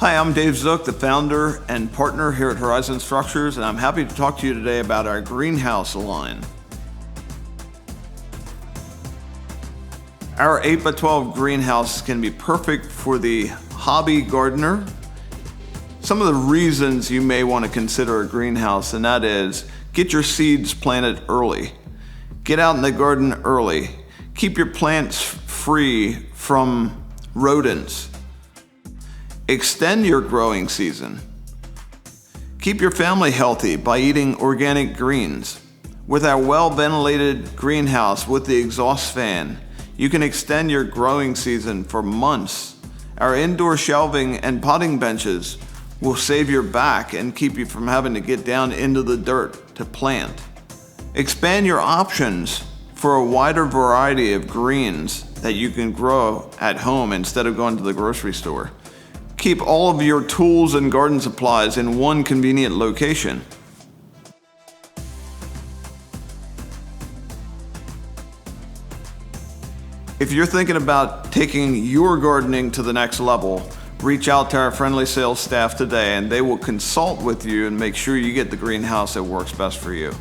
Hi, I'm Dave Zook, the founder and partner here at Horizon Structures, and I'm happy to talk to you today about our greenhouse line. Our 8x12 greenhouse can be perfect for the hobby gardener. Some of the reasons you may want to consider a greenhouse, and that is, get your seeds planted early. Get out in the garden early. Keep your plants free from rodents. Extend your growing season. Keep your family healthy by eating organic greens. With our well-ventilated greenhouse with the exhaust fan, you can extend your growing season for months. Our indoor shelving and potting benches will save your back and keep you from having to get down into the dirt to plant. Expand your options for a wider variety of greens that you can grow at home instead of going to the grocery store. Keep all of your tools and garden supplies in one convenient location. If you're thinking about taking your gardening to the next level, reach out to our friendly sales staff today and they will consult with you and make sure you get the greenhouse that works best for you.